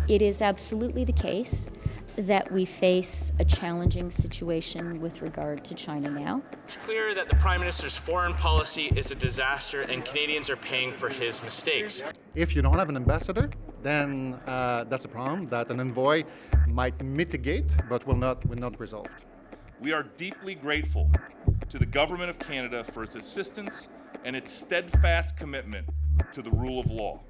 It is absolutely the case that we face a challenging situation with regard to China now. It's clear that the Prime Minister's foreign policy is a disaster and Canadians are paying for his mistakes. If you don't have an ambassador, then that's a problem that an envoy might mitigate but will not resolve. We are deeply grateful to the Government of Canada for its assistance and its steadfast commitment to the rule of law.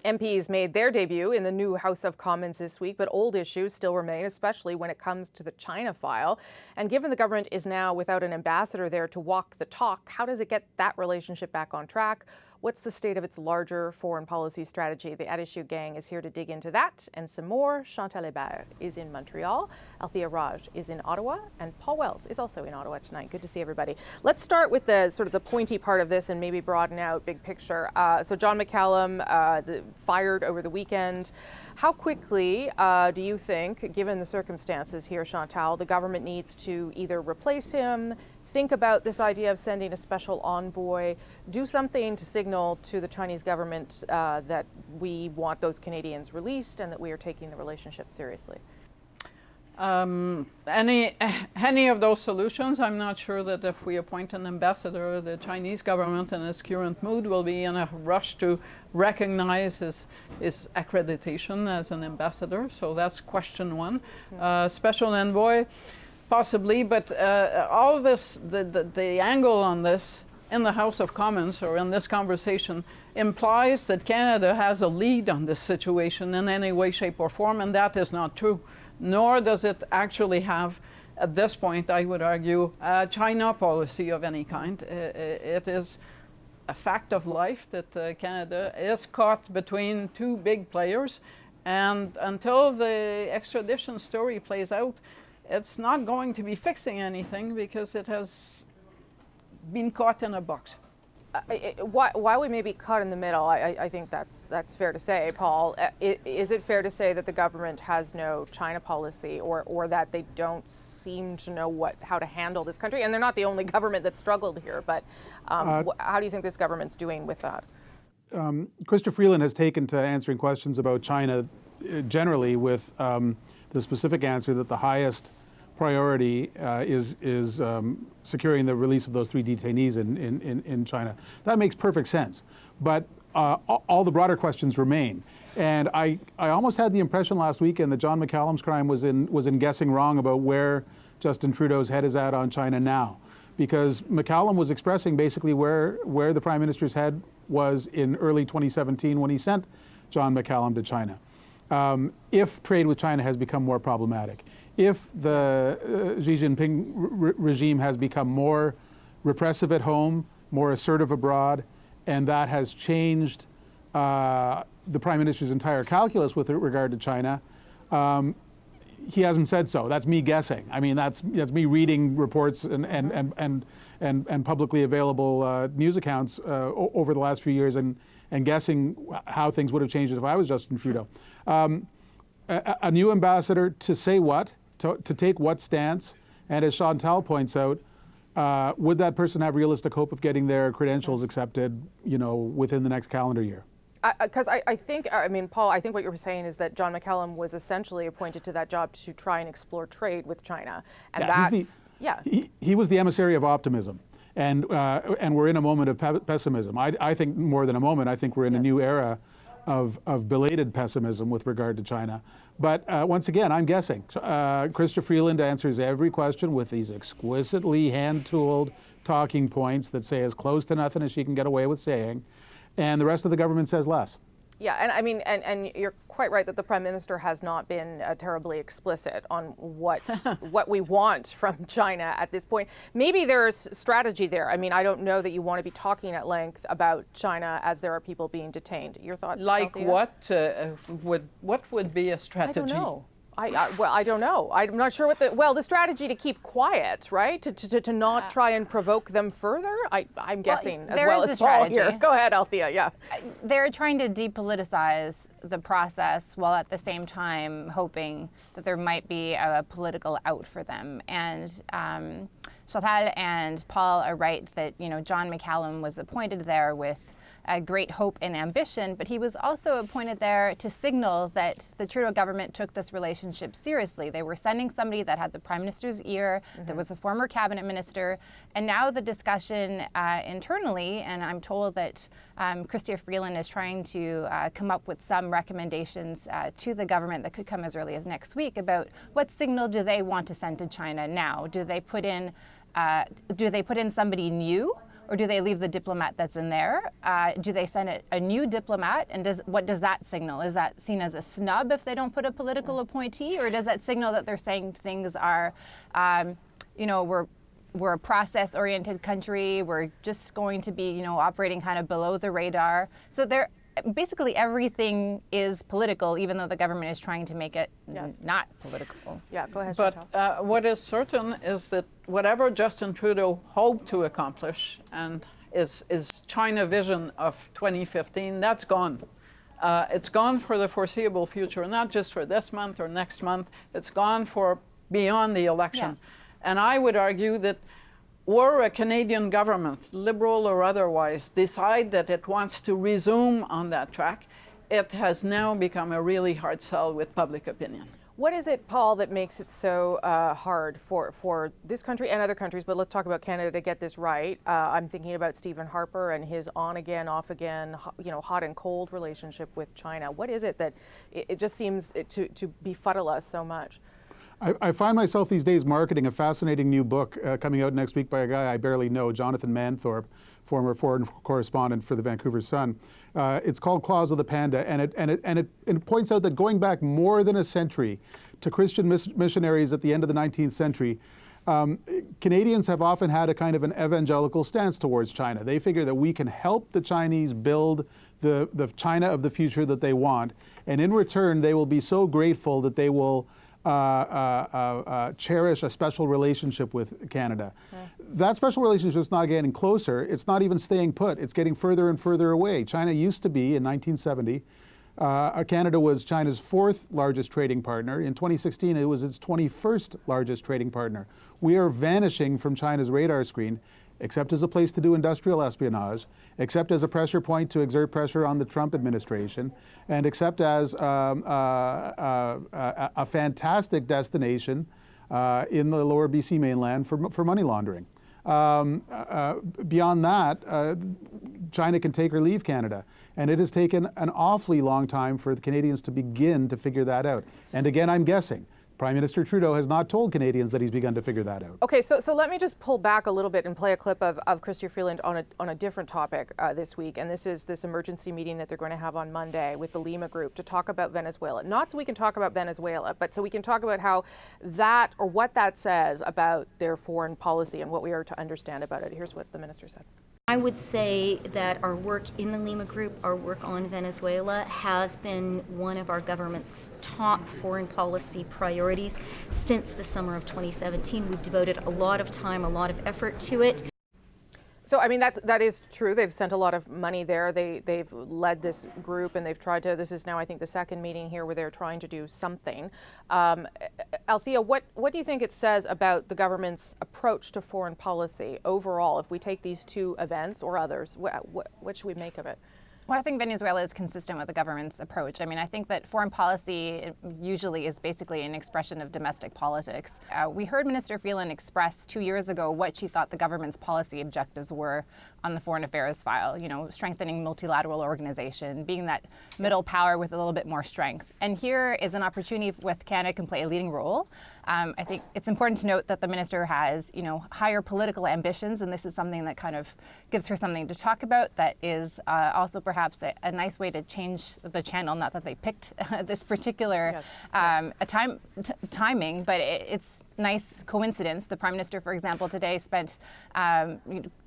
MPs made their debut in the new House of Commons this week, but old issues still remain, especially when it comes to the China file. And given the government is now without an ambassador there to walk the talk, how does it get that relationship back on track? What's the state of its larger foreign policy strategy? The At Issue gang is here to dig into that and some more. Chantal Hébert is in Montreal, Althea Raj is in Ottawa, and Paul Wells is also in Ottawa tonight. Good to see everybody. Let's start with the sort of the pointy part of this and maybe broaden out big picture. So John McCallum fired over the weekend. How quickly do you think, given the circumstances here, Chantal, the government needs to either replace him, think about this idea of sending a special envoy, do something to signal to the Chinese government that we want those Canadians released and that we are taking the relationship seriously? Any of those solutions, I'm not sure that if we appoint an ambassador, the Chinese government in its current mood will be in a rush to recognize his accreditation as an ambassador. So that's question one. Special envoy, possibly, but all this, the angle on this in the House of Commons or in this conversation implies that Canada has a lead on this situation in any way, shape, or form, and that is not true. Nor does it actually have, at this point, I would argue, a China policy of any kind. It is a fact of life that Canada is caught between two big players, and until the extradition story plays out, it's not going to be fixing anything because it has been caught in a box. Why we may be caught in the middle, I think that's fair to say, Paul. Is it fair to say that the government has no China policy or that they don't seem to know how to handle this country? And they're not the only government that struggled here, but how do you think this government's doing with that? Krista Freeland has taken to answering questions about China generally with the specific answer that the highest priority is securing the release of those 3 detainees in China. That makes perfect sense. But all the broader questions remain. And I almost had the impression last weekend that John McCallum's crime was in guessing wrong about where Justin Trudeau's head is at on China now. Because McCallum was expressing basically where the Prime Minister's head was in early 2017 when he sent John McCallum to China. If trade with China has become more problematic, if the Xi Jinping regime has become more repressive at home, more assertive abroad, and that has changed the Prime Minister's entire calculus with regard to China, he hasn't said so. That's me guessing. I mean, that's me reading reports and publicly available news accounts over the last few years and guessing how things would have changed if I was Justin Trudeau. A new ambassador to say what? To take what stance? And as Chantal points out, would that person have realistic hope of getting their credentials accepted, within the next calendar year? Because I think, Paul, I think what you were saying is that John McCallum was essentially appointed to that job to try and explore trade with China, and he was the emissary of optimism, and we're in a moment of pessimism. I think more than a moment. I think we're in a new era of belated pessimism with regard to China. But once again, I'm guessing. Krista Freeland answers every question with these exquisitely hand-tooled talking points that say as close to nothing as she can get away with saying, and the rest of the government says less. Yeah, and and you're quite right that the Prime Minister has not been terribly explicit on what we want from China at this point. Maybe there's strategy there. I mean, I don't know that you want to be talking at length about China as there are people being detained. Your thoughts? Like Althea? what would be a strategy? I don't know. I don't know. I'm not sure what the strategy to keep quiet, right? To not try and provoke them further. I'm guessing as well as Paul here. Go ahead, Althea. Yeah. They're trying to depoliticize the process while at the same time hoping that there might be a political out for them. And Chantal and Paul are right that John McCallum was appointed there with great hope and ambition, but he was also appointed there to signal that the Trudeau government took this relationship seriously. They were sending somebody that had the Prime Minister's ear, that was a former cabinet minister, and now the discussion internally, and I'm told that Chrystia Freeland is trying to come up with some recommendations to the government that could come as early as next week about what signal do they want to send to China now? Do they put in somebody new? Or do they leave the diplomat that's in there? Do they send a new diplomat? And what does that signal? Is that seen as a snub if they don't put a political appointee? Or does that signal that they're saying things are, we're a process-oriented country, we're just going to be, operating kind of below the radar? So basically everything is political, even though the government is trying to make it not political. Yeah, go ahead, But what is certain is that whatever Justin Trudeau hoped to accomplish and is China vision of 2015, that's gone. It's gone for the foreseeable future, not just for this month or next month. It's gone for beyond the election. Yeah. And I would argue that were a Canadian government, liberal or otherwise, decide that it wants to resume on that track, it has now become a really hard sell with public opinion. What is it, Paul, that makes it so hard for this country and other countries, but let's talk about Canada to get this right? I'm thinking about Stephen Harper and his on again, off again, hot and cold relationship with China. What is it that it just seems to befuddle us so much? I find myself these days marketing a fascinating new book coming out next week by a guy I barely know, Jonathan Manthorpe, former foreign correspondent for the Vancouver Sun. It's called Claws of the Panda, and it points out that going back more than a century to Christian missionaries at the end of the 19th century, Canadians have often had a kind of an evangelical stance towards China. They figure that we can help the Chinese build the China of the future that they want, and in return they will be so grateful that they will cherish a special relationship with Canada. Yeah. That special relationship is not getting closer. It's not even staying put. It's getting further and further away. China used to be, in 1970, Canada was China's 4th largest trading partner. In 2016, it was its 21st largest trading partner. We are vanishing from China's radar screen, except as a place to do industrial espionage, except as a pressure point to exert pressure on the Trump administration, and except as a fantastic destination in the lower BC mainland for money laundering. Beyond that, China can take or leave Canada. And it has taken an awfully long time for the Canadians to begin to figure that out. And again, I'm guessing. Prime Minister Trudeau has not told Canadians that he's begun to figure that out. Okay, so let me just pull back a little bit and play a clip of Chrystia Freeland on a different topic this week, and this is this emergency meeting that they're going to have on Monday with the Lima Group to talk about Venezuela. Not so we can talk about Venezuela, but so we can talk about how that, or what that says about their foreign policy and what we are to understand about it. Here's what the minister said. I would say that our work in the Lima Group, our work on Venezuela, has been one of our government's top foreign policy priorities since the summer of 2017. We've devoted a lot of time, a lot of effort to it. So, I mean, that is true. They've sent a lot of money there. They've led this group, and they've tried to, this is now, I think, the second meeting here where they're trying to do something. Althea, what do you think it says about the government's approach to foreign policy overall, if we take these two events or others? What should we make of it? Well, I think Venezuela is consistent with the government's approach. I mean, I think that foreign policy usually is basically an expression of domestic politics. We heard Minister Freeland express 2 years ago what she thought the government's policy objectives were on the foreign affairs file, strengthening multilateral organization, being that middle power with a little bit more strength. And here is an opportunity with Canada can play a leading role. I think it's important to note that the minister has, higher political ambitions, and this is something that kind of gives her something to talk about that is also perhaps a nice way to change the channel, not that they picked this particular timing, but it's nice coincidence. The Prime Minister, for example, today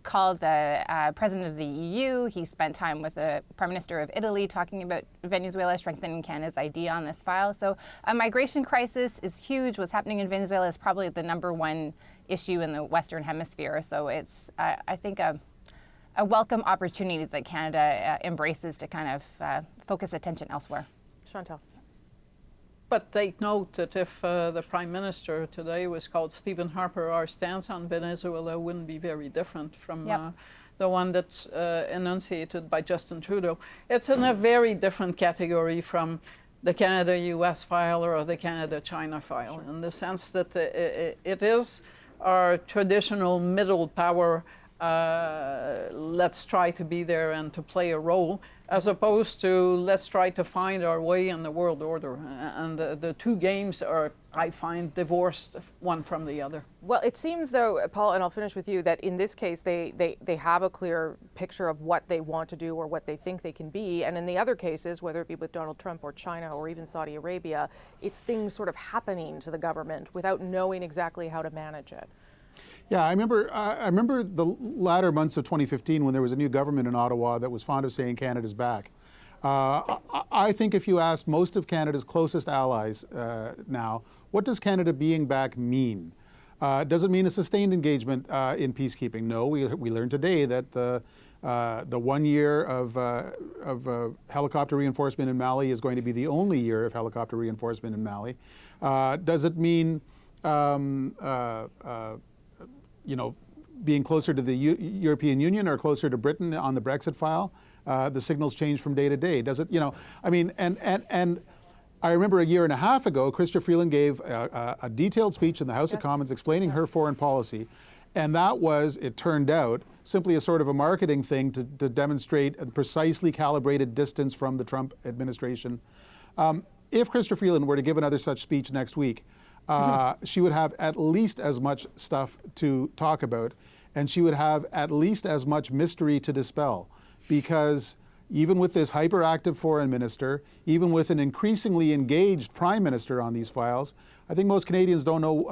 called the President of the EU. He spent time with the Prime Minister of Italy talking about Venezuela, strengthening Canada's idea on this file. So a migration crisis is huge. What's happening in Venezuela is probably the #1 issue in the Western Hemisphere. So it's, I think, a welcome opportunity that Canada embraces to kind of focus attention elsewhere. Chantal. But take note that if the Prime Minister today was called Stephen Harper, our stance on Venezuela wouldn't be very different from the one that's enunciated by Justin Trudeau. It's in a very different category from the Canada-US file or the Canada-China file, in the sense that it is our traditional middle power, let's try to be there and to play a role, as opposed to let's try to find our way in the world order. And the two games are, I find, divorced one from the other. Well, it seems though, Paul, and I'll finish with you, that in this case they have a clear picture of what they want to do or what they think they can be. And in the other cases, whether it be with Donald Trump or China or even Saudi Arabia, it's things sort of happening to the government without knowing exactly how to manage it. Yeah, I remember the latter months of 2015 when there was a new government in Ottawa that was fond of saying Canada's back. I think if you asked most of Canada's closest allies now, what does Canada being back mean? Does it mean a sustained engagement in peacekeeping? No, we learned today that the 1 year of helicopter reinforcement in Mali is going to be the only year of helicopter reinforcement in Mali. Does it mean being closer to the European Union or closer to Britain on the Brexit file? The signals change from day to day. Does it, and I remember a year and a half ago, Chrystia Freeland gave a detailed speech in the House of Commons explaining her foreign policy. And that was, it turned out, simply a sort of a marketing thing to demonstrate a precisely calibrated distance from the Trump administration. If Chrystia Freeland were to give another such speech next week, she would have at least as much stuff to talk about, and she would have at least as much mystery to dispel, because even with this hyperactive foreign minister, even with an increasingly engaged prime minister on these files, I think most Canadians don't know,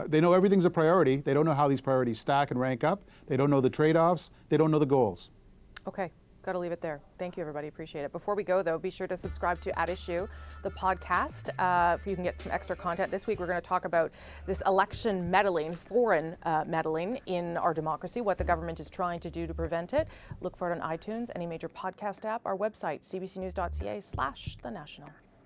they know everything's a priority. They don't know how these priorities stack and rank up. They don't know the trade-offs. They don't know the goals. Okay. Got to leave it there. Thank you, everybody. Appreciate it. Before we go, though, be sure to subscribe to At Issue, the podcast, if you can get some extra content. This week, we're going to talk about this election meddling, foreign meddling in our democracy, what the government is trying to do to prevent it. Look for it on iTunes, any major podcast app, our website, cbcnews.ca/thenational.